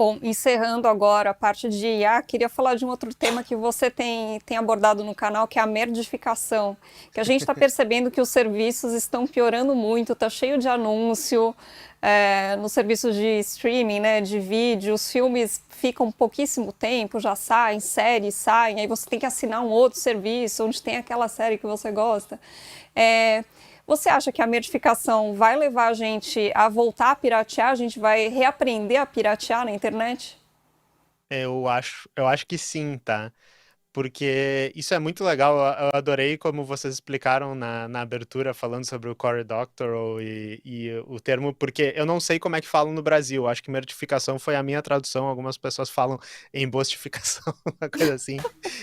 Bom, encerrando agora a parte de IA, queria falar de um outro tema que você tem abordado no canal, que é a merdificação. Que a gente está percebendo que os serviços estão piorando muito, está cheio de anúncio nos serviços de streaming, né, de vídeo, os filmes ficam pouquíssimo tempo, já saem, séries saem, aí você tem que assinar um outro serviço onde tem aquela série que você gosta. É, Você acha que a merdificação vai levar a gente a voltar a piratear? A gente vai reaprender a piratear na internet? Eu acho que sim, tá? Porque isso é muito legal. Eu adorei como vocês explicaram na abertura, falando sobre o Cory Doctorow e o termo, porque eu não sei como é que falam no Brasil. Acho que mertificação foi a minha tradução. Algumas pessoas falam embostificação, uma coisa assim.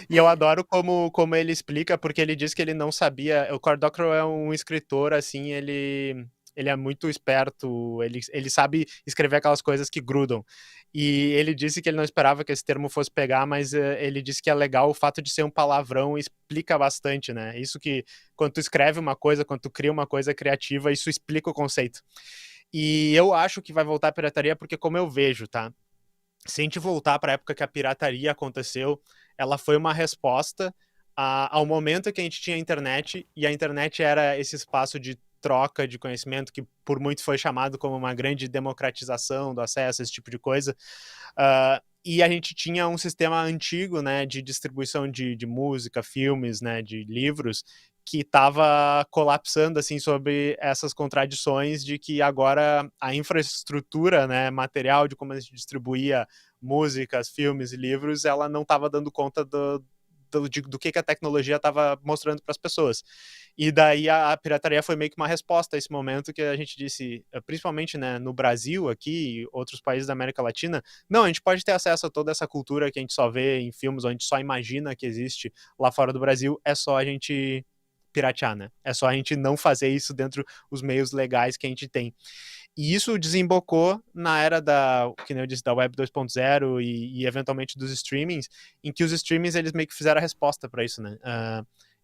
E eu adoro como ele explica, porque ele diz que ele não sabia. O Cory Doctorow é um escritor, assim, ele é muito esperto, ele sabe escrever aquelas coisas que grudam. E ele disse que ele não esperava que esse termo fosse pegar, mas ele disse que é legal o fato de ser um palavrão, explica bastante, né? Isso que, quando tu escreve uma coisa, quando tu cria uma coisa criativa, isso explica o conceito. E eu acho que vai voltar a pirataria porque, como eu vejo, tá? Se a gente voltar para a época que a pirataria aconteceu, ela foi uma resposta ao momento que a gente tinha internet, e a internet era esse espaço de troca de conhecimento que por muito foi chamado como uma grande democratização do acesso, esse tipo de coisa. E a gente tinha um sistema antigo, né, de distribuição de música, filmes, né, de livros, que estava colapsando assim sobre essas contradições de que agora a infraestrutura, né, material de como a gente distribuía músicas, filmes e livros, ela não estava dando conta do que a tecnologia estava mostrando para as pessoas. E daí a pirataria foi meio que uma resposta a esse momento que a gente disse, principalmente, né, no Brasil aqui e outros países da América Latina, não, a gente pode ter acesso a toda essa cultura que a gente só vê em filmes, ou a gente só imagina que existe lá fora do Brasil, é só a gente piratear, né? É só a gente não fazer isso dentro dos meios legais que a gente tem. E isso desembocou na era que nem eu disse, da Web 2.0 e eventualmente dos streamings, em que os streamings eles meio que fizeram a resposta para isso, né?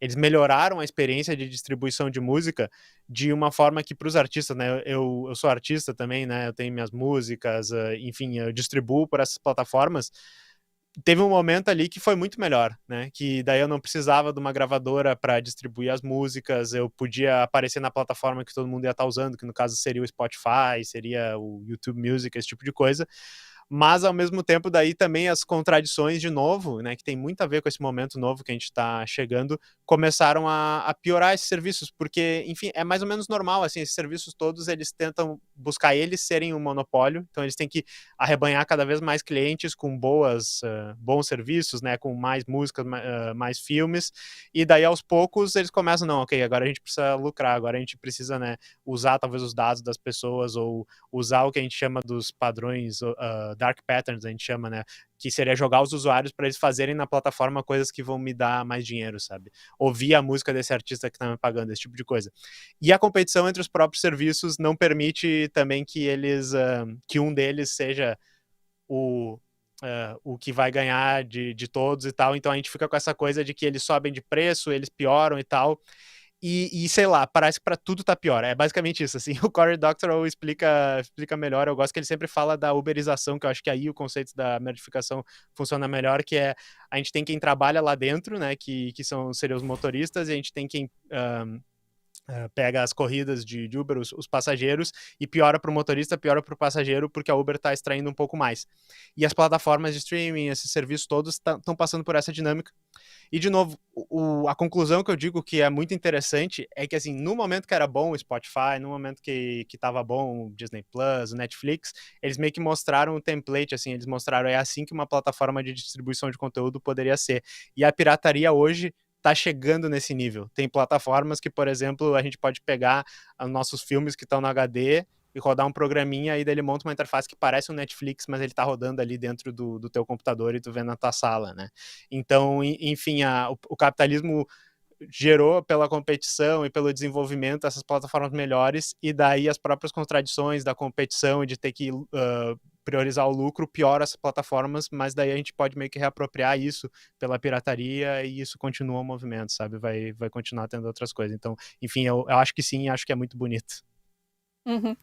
Eles melhoraram a experiência de distribuição de música de uma forma que para os artistas, né? Eu sou artista também, né? Eu tenho minhas músicas, enfim, eu distribuo por essas plataformas. Teve um momento ali que foi muito melhor, né? Que daí eu não precisava de uma gravadora para distribuir as músicas, eu podia aparecer na plataforma que todo mundo ia estar usando, que no caso seria o Spotify, seria o YouTube Music, esse tipo de coisa. Mas ao mesmo tempo daí também as contradições de novo, né, que tem muito a ver com esse momento novo que a gente está chegando, começaram a piorar esses serviços, porque, enfim, é mais ou menos normal, assim, esses serviços todos, eles tentam buscar eles serem um monopólio, então eles têm que arrebanhar cada vez mais clientes com bons serviços, né, com mais músicas, mais filmes, e daí aos poucos eles começam, não, ok, agora a gente precisa lucrar, agora a gente precisa, né, usar talvez os dados das pessoas, ou usar o que a gente chama dos padrões dark patterns, a gente chama, né? Que seria jogar os usuários para eles fazerem na plataforma coisas que vão me dar mais dinheiro, sabe? Ouvir a música desse artista que tá me pagando, esse tipo de coisa. E a competição entre os próprios serviços não permite também que que um deles seja o, o que vai ganhar de todos e tal. Então a gente fica com essa coisa de que eles sobem de preço, eles pioram e tal. Sei lá, parece que pra tudo tá pior. É basicamente isso, assim. O Cory Doctorow explica melhor. Eu gosto que ele sempre fala da uberização, que eu acho que aí o conceito da modificação funciona melhor, que é a gente tem quem trabalha lá dentro, né, que seriam os motoristas, e a gente tem quem pega as corridas de Uber, os passageiros, e piora para o motorista, piora para o passageiro, porque a Uber está extraindo um pouco mais. E as plataformas de streaming, esses serviços todos estão passando por essa dinâmica. E, de novo, a conclusão que eu digo que é muito interessante é que, assim, no momento que era bom o Spotify, no momento que tava bom o Disney Plus, o Netflix, eles meio que mostraram o template, assim, eles mostraram, é assim que uma plataforma de distribuição de conteúdo poderia ser. E a pirataria hoje tá chegando nesse nível. Tem plataformas que, por exemplo, a gente pode pegar os nossos filmes que estão no HD e rodar um programinha, e daí ele monta uma interface que parece um Netflix, mas ele tá rodando ali dentro do teu computador e tu vê na tua sala, né? Então, enfim, o capitalismo gerou pela competição e pelo desenvolvimento essas plataformas melhores, e daí as próprias contradições da competição e de ter que priorizar o lucro piora essas plataformas, mas daí a gente pode meio que reapropriar isso pela pirataria, e isso continua o movimento, sabe? Vai continuar tendo outras coisas. Então, enfim, eu acho que sim, acho que é muito bonito. Uhum.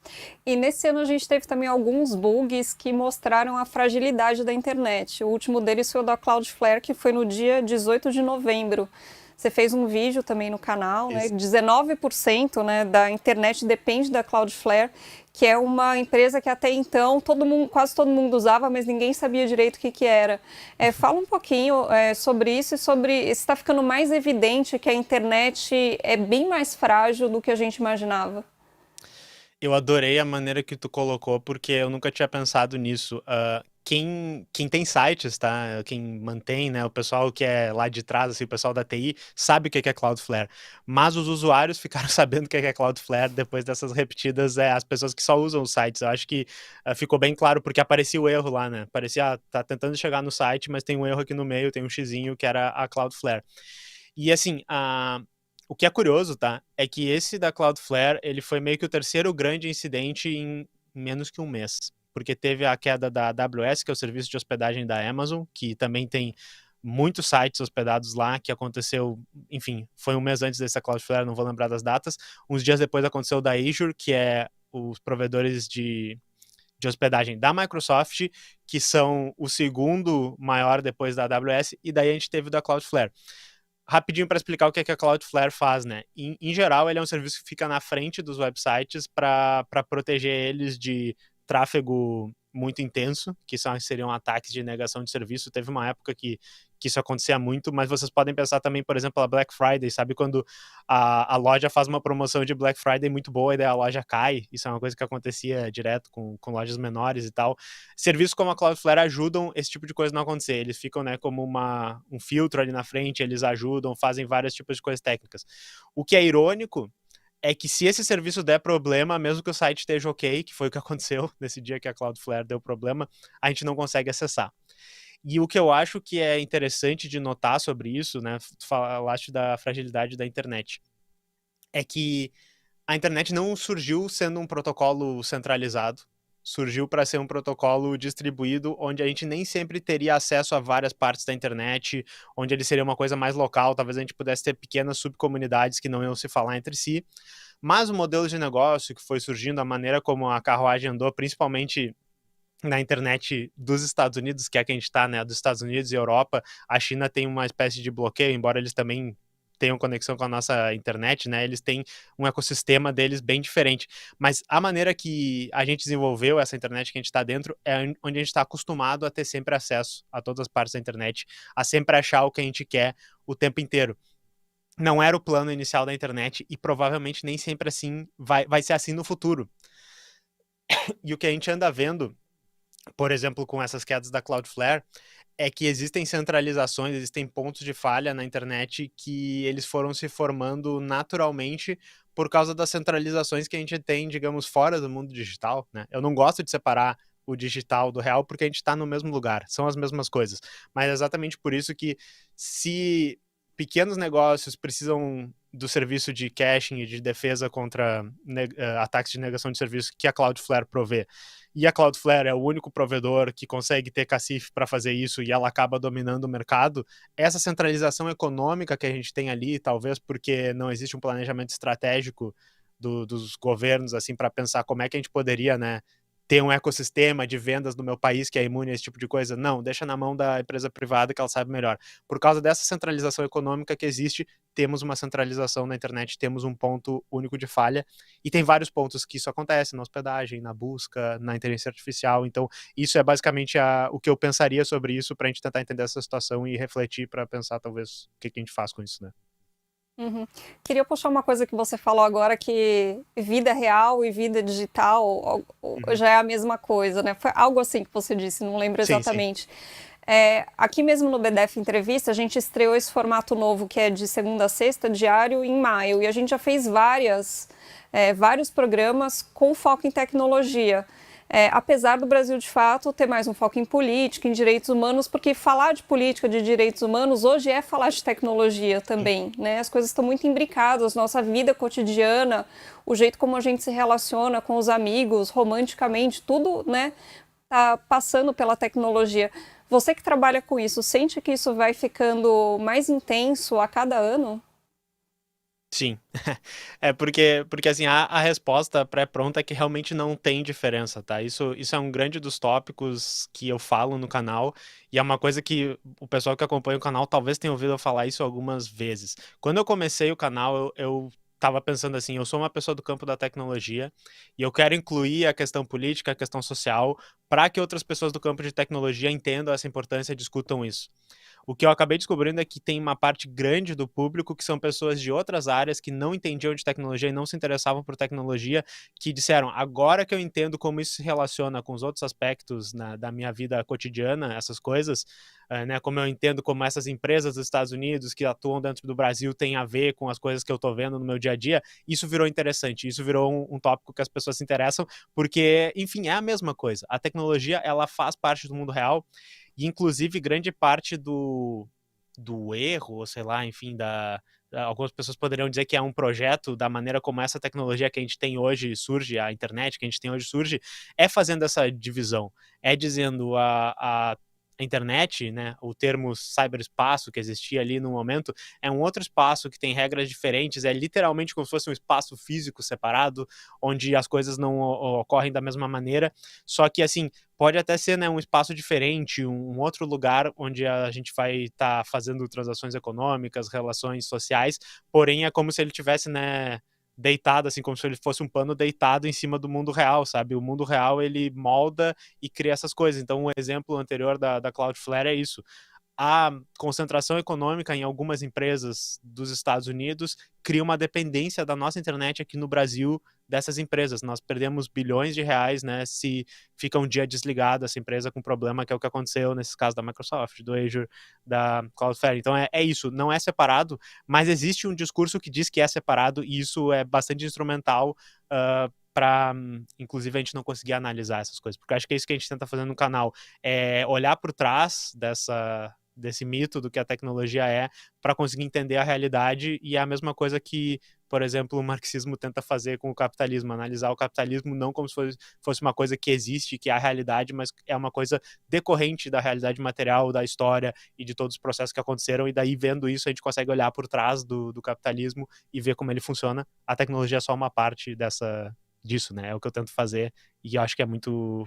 E nesse ano a gente teve também alguns bugs que mostraram a fragilidade da internet. O último deles foi o da Cloudflare, que foi no dia 18 de novembro. Você fez um vídeo também no canal, né? Isso. 19%, né, da internet depende da Cloudflare, que é uma empresa que até então todo mundo, quase todo mundo usava, mas ninguém sabia direito o que que era. Fala um pouquinho sobre isso e sobre se está ficando mais evidente que a internet é bem mais frágil do que a gente imaginava. Eu adorei a maneira que tu colocou, porque eu nunca tinha pensado nisso. Quem tem sites, tá? Quem mantém, né? O pessoal que é lá de trás, assim, o pessoal da TI, sabe o que é Cloudflare. Mas os usuários ficaram sabendo o que é Cloudflare depois dessas repetidas, as pessoas que só usam os sites. Eu acho que ficou bem claro, porque aparecia o erro lá, né? Parecia, tá tentando chegar no site, mas tem um erro aqui no meio, tem um xizinho que era a Cloudflare. E assim, o que é curioso, tá? É que esse da Cloudflare, ele foi meio que o terceiro grande incidente em menos que um mês. Porque teve a queda da AWS, que é o serviço de hospedagem da Amazon, que também tem muitos sites hospedados lá, que aconteceu, enfim, foi um mês antes dessa Cloudflare, não vou lembrar das datas. Uns dias depois aconteceu o da Azure, que é os provedores de hospedagem da Microsoft, que são o segundo maior depois da AWS, e daí a gente teve o da Cloudflare. Rapidinho para explicar o que a Cloudflare faz, né? Em geral, ele é um serviço que fica na frente dos websites para proteger eles de tráfego muito intenso, que seriam ataques de negação de serviço. Teve uma época que isso acontecia muito, mas vocês podem pensar também, por exemplo, a Black Friday, sabe? Quando a loja faz uma promoção de Black Friday muito boa e daí a loja cai. Isso é uma coisa que acontecia direto com lojas menores e tal. Serviços como a Cloudflare ajudam esse tipo de coisa não acontecer. Eles ficam, né, como um filtro ali na frente, eles ajudam, fazem vários tipos de coisas técnicas. O que é irônico é que se esse serviço der problema, mesmo que o site esteja ok, que foi o que aconteceu nesse dia que a Cloudflare deu problema, a gente não consegue acessar. E o que eu acho que é interessante de notar sobre isso, né, tu falaste da fragilidade da internet, é que a internet não surgiu sendo um protocolo centralizado, surgiu para ser um protocolo distribuído, onde a gente nem sempre teria acesso a várias partes da internet, onde ele seria uma coisa mais local, talvez a gente pudesse ter pequenas subcomunidades que não iam se falar entre si, mas o modelo de negócio que foi surgindo, a maneira como a carruagem andou, principalmente na internet dos Estados Unidos, que é a que a gente está, né, dos Estados Unidos e Europa, a China tem uma espécie de bloqueio, embora eles também tenham conexão com a nossa internet, né, eles têm um ecossistema deles bem diferente, mas a maneira que a gente desenvolveu essa internet que a gente está dentro é onde a gente está acostumado a ter sempre acesso a todas as partes da internet, a sempre achar o que a gente quer o tempo inteiro. Não era o plano inicial da internet e provavelmente nem sempre assim vai ser assim no futuro. E o que a gente anda vendo, por exemplo, com essas quedas da Cloudflare, é que existem centralizações, existem pontos de falha na internet que eles foram se formando naturalmente por causa das centralizações que a gente tem, digamos, fora do mundo digital, né? Eu não gosto de separar o digital do real porque a gente está no mesmo lugar, são as mesmas coisas. Mas é exatamente por isso que se pequenos negócios precisam do serviço de caching e de defesa contra ataques de negação de serviço que a Cloudflare provê, e a Cloudflare é o único provedor que consegue ter cacife para fazer isso e ela acaba dominando o mercado, essa centralização econômica que a gente tem ali, talvez porque não existe um planejamento estratégico dos governos assim para pensar como é que a gente poderia, né, ter um ecossistema de vendas no meu país que é imune a esse tipo de coisa. Não, deixa na mão da empresa privada que ela sabe melhor. Por causa dessa centralização econômica que existe, temos uma centralização na internet, temos um ponto único de falha, e tem vários pontos que isso acontece, na hospedagem, na busca, na inteligência artificial. Então, isso é basicamente o que eu pensaria sobre isso para a gente tentar entender essa situação e refletir para pensar, talvez, o que a gente faz com isso, né? Uhum. Queria puxar uma coisa que você falou agora, que vida real e vida digital Uhum. já é a mesma coisa, né? Foi algo assim que você disse, não lembro Sim, sim. exatamente. Aqui mesmo no BDF Entrevista, a gente estreou esse formato novo que é de segunda a sexta, diário, em maio. E a gente já fez vários programas com foco em tecnologia. Apesar do Brasil, de fato, ter mais um foco em política, em direitos humanos, porque falar de política, de direitos humanos, hoje é falar de tecnologia também, né? As coisas estão muito imbricadas, nossa vida cotidiana, o jeito como a gente se relaciona com os amigos, romanticamente, tudo, né, tá passando pela tecnologia. Você que trabalha com isso, sente que isso vai ficando mais intenso a cada ano? Sim. Porque assim, a resposta pré-pronta é que realmente não tem diferença, tá? Isso é um grande dos tópicos que eu falo no canal, e é uma coisa que o pessoal que acompanha o canal talvez tenha ouvido eu falar isso algumas vezes. Quando eu comecei o canal, eu tava pensando assim, eu sou uma pessoa do campo da tecnologia, e eu quero incluir a questão política, a questão social, para que outras pessoas do campo de tecnologia entendam essa importância e discutam isso. O que eu acabei descobrindo é que tem uma parte grande do público que são pessoas de outras áreas que não entendiam de tecnologia e não se interessavam por tecnologia, que disseram, agora que eu entendo como isso se relaciona com os outros aspectos da minha vida cotidiana, essas coisas, né, como eu entendo como essas empresas dos Estados Unidos que atuam dentro do Brasil têm a ver com as coisas que eu estou vendo no meu dia a dia, isso virou interessante, isso virou um tópico que as pessoas se interessam, porque, enfim, é a mesma coisa. A tecnologia, ela faz parte do mundo real, e inclusive grande parte do erro, ou sei lá, enfim, algumas pessoas poderiam dizer que é um projeto da maneira como essa tecnologia que a gente tem hoje surge, a internet que a gente tem hoje surge, é fazendo essa divisão, é dizendo a internet, né, o termo cyberespaço que existia ali no momento, é um outro espaço que tem regras diferentes, é literalmente como se fosse um espaço físico separado, onde as coisas não ocorrem da mesma maneira, só que assim, pode até ser, né, um espaço diferente, um outro lugar onde a gente vai estar fazendo transações econômicas, relações sociais, porém é como se ele tivesse, né, deitado, assim, como se ele fosse um pano deitado em cima do mundo real, sabe? O mundo real, ele molda e cria essas coisas. Então, um exemplo anterior da Cloudflare é isso. A concentração econômica em algumas empresas dos Estados Unidos cria uma dependência da nossa internet aqui no Brasil dessas empresas. Nós perdemos bilhões de reais, né, se fica um dia desligada essa empresa com problema, que é o que aconteceu nesse caso da Microsoft, do Azure, da Cloudflare. Então é isso, não é separado, mas existe um discurso que diz que é separado e isso é bastante instrumental para, inclusive, a gente não conseguir analisar essas coisas, porque acho que é isso que a gente tenta fazer no canal, é olhar por trás desse mito do que a tecnologia é, para conseguir entender a realidade, e é a mesma coisa que, por exemplo, o marxismo tenta fazer com o capitalismo, analisar o capitalismo não como se fosse uma coisa que existe, que é a realidade, mas é uma coisa decorrente da realidade material, da história e de todos os processos que aconteceram, e daí vendo isso a gente consegue olhar por trás do capitalismo e ver como ele funciona. A tecnologia é só uma parte disso, né? É o que eu tento fazer e eu acho que é muito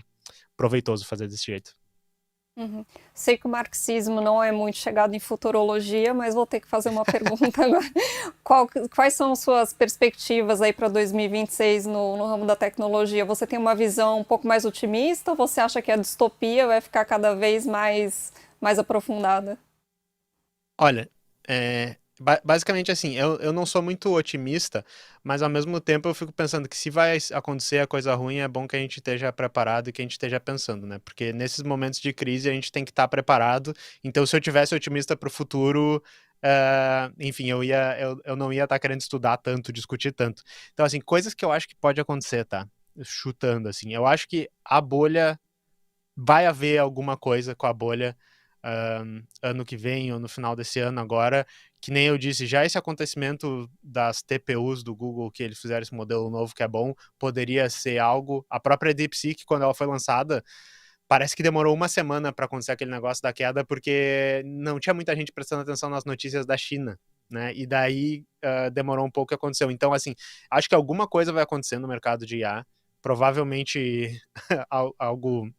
proveitoso fazer desse jeito. Uhum. Sei que o marxismo não é muito chegado em futurologia, mas vou ter que fazer uma pergunta agora. Quais são suas perspectivas aí para 2026 no ramo da tecnologia? Você tem uma visão um pouco mais otimista ou você acha que a distopia vai ficar cada vez mais aprofundada? Olha, basicamente assim, eu não sou muito otimista, mas ao mesmo tempo eu fico pensando que se vai acontecer a coisa ruim, é bom que a gente esteja preparado e que a gente esteja pensando, né? Porque nesses momentos de crise a gente tem que estar preparado. Então, se eu tivesse otimista para o futuro, enfim, eu não ia estar querendo estudar tanto, discutir tanto. Então, assim, coisas que eu acho que pode acontecer, tá? Chutando, assim, eu acho que a bolha vai haver alguma coisa com a bolha ano que vem ou no final desse ano agora, que nem eu disse, já esse acontecimento das TPUs do Google, que eles fizeram esse modelo novo que é bom, poderia ser algo, a própria DeepSeek, quando ela foi lançada, parece que demorou uma semana para acontecer aquele negócio da queda, porque não tinha muita gente prestando atenção nas notícias da China, né, e daí demorou um pouco que aconteceu. Então, assim, acho que alguma coisa vai acontecer no mercado de IA, provavelmente algo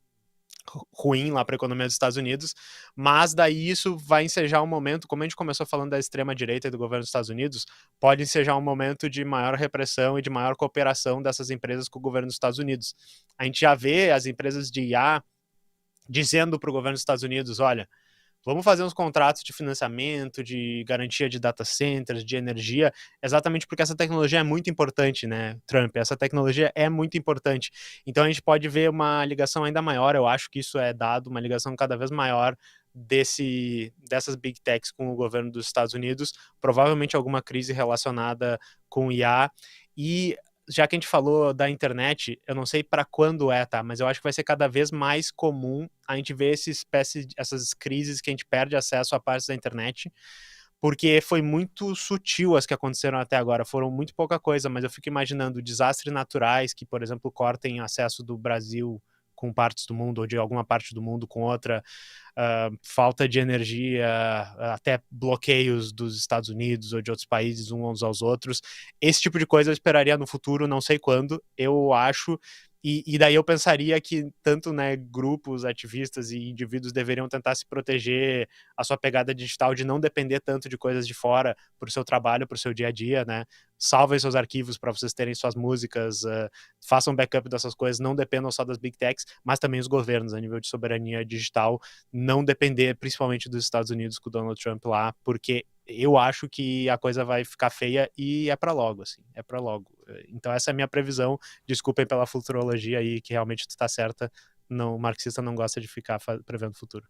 ruim lá para a economia dos Estados Unidos, mas daí isso vai ensejar um momento, como a gente começou falando da extrema-direita e do governo dos Estados Unidos, pode ensejar um momento de maior repressão e de maior cooperação dessas empresas com o governo dos Estados Unidos. A gente já vê as empresas de IA dizendo para o governo dos Estados Unidos, olha, vamos fazer uns contratos de financiamento, de garantia de data centers, de energia, exatamente porque essa tecnologia é muito importante, né, Trump? Essa tecnologia é muito importante. Então a gente pode ver uma ligação ainda maior, eu acho que isso é dado, uma ligação cada vez maior dessas big techs com o governo dos Estados Unidos, provavelmente alguma crise relacionada com IA. E já que a gente falou da internet, eu não sei para quando tá? Mas eu acho que vai ser cada vez mais comum a gente ver essas crises que a gente perde acesso a partes da internet, porque foi muito sutil as que aconteceram até agora, foram muito pouca coisa, mas eu fico imaginando desastres naturais que, por exemplo, cortem acesso do Brasil com partes do mundo ou de alguma parte do mundo com outra, falta de energia, até bloqueios dos Estados Unidos ou de outros países uns aos outros. Esse tipo de coisa eu esperaria no futuro, não sei quando, eu acho. E daí eu pensaria que tanto, né, grupos, ativistas e indivíduos deveriam tentar se proteger a sua pegada digital, de não depender tanto de coisas de fora para o seu trabalho, para o seu dia a dia, né? Salvem seus arquivos para vocês terem suas músicas, façam backup dessas coisas, não dependam só das big techs, mas também os governos, a nível de soberania digital, não depender principalmente dos Estados Unidos com o Donald Trump lá, porque eu acho que a coisa vai ficar feia e é para logo, assim, é para logo. Então essa é a minha previsão. Desculpem pela futurologia aí, que realmente está certa. Não, o marxista não gosta de ficar prevendo o futuro.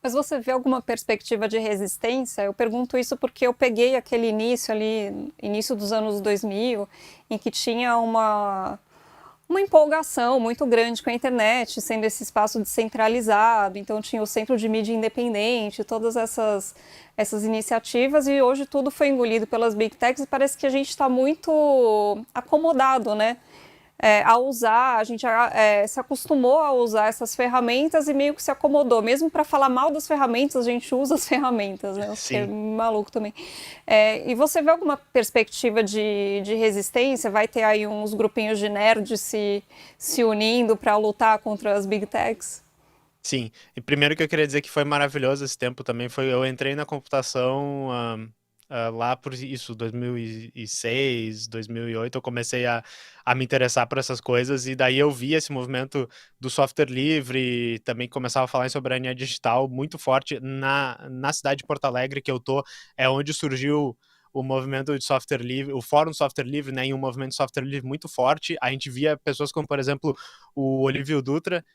Mas você vê alguma perspectiva de resistência? Eu pergunto isso porque eu peguei aquele início ali, início dos anos 2000, em que tinha uma empolgação muito grande com a internet, sendo esse espaço descentralizado, então tinha o Centro de Mídia Independente, todas essas iniciativas, e hoje tudo foi engolido pelas Big Techs e parece que a gente está muito acomodado, né? A usar, a gente se acostumou a usar essas ferramentas e meio que se acomodou. Mesmo para falar mal das ferramentas, a gente usa as ferramentas, né? O que é maluco também. E você vê alguma perspectiva de resistência? Vai ter aí uns grupinhos de nerds se unindo para lutar contra as Big Techs? Sim, e primeiro que eu queria dizer que foi maravilhoso esse tempo também, eu entrei na computação lá por isso, 2006, 2008, eu comecei a me interessar por essas coisas, e daí eu vi esse movimento do software livre, também começava a falar em soberania digital muito forte na cidade de Porto Alegre, que eu tô, é onde surgiu o movimento de software livre, o fórum de software livre, né, e um movimento de software livre muito forte. A gente via pessoas como, por exemplo, o Olívio Dutra,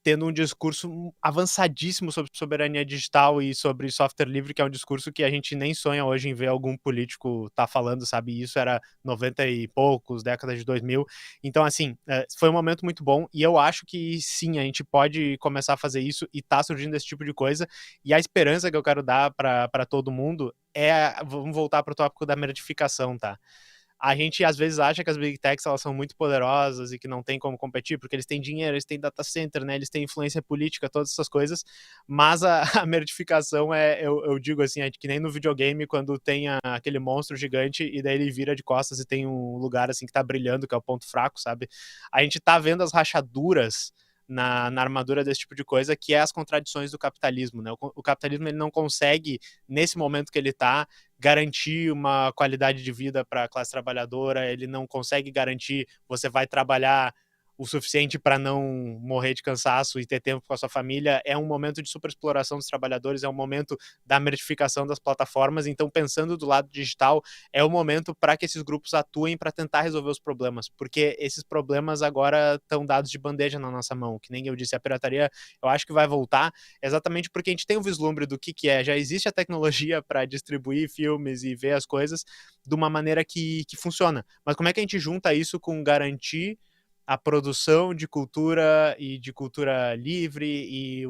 tendo um discurso avançadíssimo sobre soberania digital e sobre software livre, que é um discurso que a gente nem sonha hoje em ver algum político tá falando, sabe? Isso era 90 e poucos, década de 2000. Então, assim, foi um momento muito bom, e eu acho que sim, a gente pode começar a fazer isso, e tá surgindo esse tipo de coisa, e a esperança que eu quero dar para todo mundo vamos voltar para o tópico da merdificação, tá? A gente às vezes acha que as Big Techs elas são muito poderosas e que não tem como competir, porque eles têm dinheiro, eles têm data center, né? Eles têm influência política, todas essas coisas, mas a merdificação eu digo assim, é que nem no videogame, quando tem aquele monstro gigante e daí ele vira de costas e tem um lugar assim que tá brilhando, que é o ponto fraco, sabe? A gente tá vendo as rachaduras na armadura desse tipo de coisa, que é as contradições do capitalismo, né? O capitalismo ele não consegue, nesse momento que ele tá, garantir uma qualidade de vida para a classe trabalhadora, ele não consegue garantir você vai trabalhar o suficiente para não morrer de cansaço e ter tempo com a sua família. É um momento de superexploração dos trabalhadores, é um momento da merdificação das plataformas. Então, pensando do lado digital, é o momento para que esses grupos atuem para tentar resolver os problemas, porque esses problemas agora estão dados de bandeja na nossa mão, que nem eu disse, a pirataria eu acho que vai voltar, exatamente porque a gente tem um vislumbre do que é, já existe a tecnologia para distribuir filmes e ver as coisas de uma maneira que funciona, mas como é que a gente junta isso com garantir a produção de cultura e de cultura livre e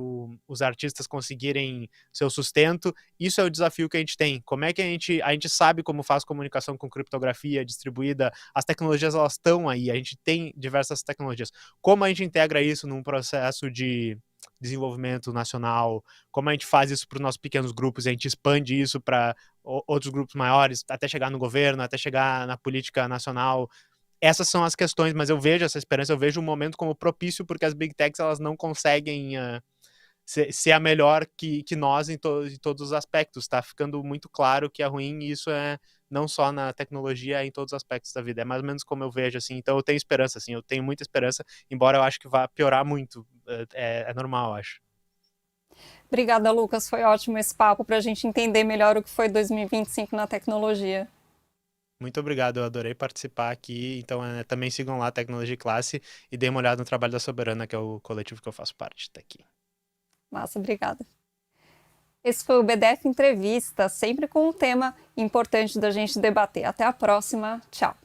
os artistas conseguirem seu sustento? Isso é o desafio que a gente tem. Como é que a gente sabe como faz comunicação com criptografia distribuída, as tecnologias elas estão aí, a gente tem diversas tecnologias. Como a gente integra isso num processo de desenvolvimento nacional? Como a gente faz isso para os nossos pequenos grupos? A gente expande isso para outros grupos maiores, até chegar no governo, até chegar na política nacional? Essas são as questões, mas eu vejo essa esperança, eu vejo o momento como propício, porque as Big Techs elas não conseguem ser a melhor que nós em todos os aspectos. Tá ficando muito claro que é ruim, e isso é não só na tecnologia, é em todos os aspectos da vida. É mais ou menos como eu vejo, assim. Então eu tenho esperança, assim, eu tenho muita esperança, embora eu acho que vá piorar muito. É normal, eu acho. Obrigada, Lucas. Foi ótimo esse papo para a gente entender melhor o que foi 2025 na tecnologia. Muito obrigado, eu adorei participar aqui. Então, também sigam lá a Tecnologia e Classe e deem uma olhada no trabalho da Soberana, que é o coletivo que eu faço parte. Tá aqui. Massa, obrigada. Esse foi o BDF Entrevista, sempre com um tema importante da gente debater. Até a próxima. Tchau.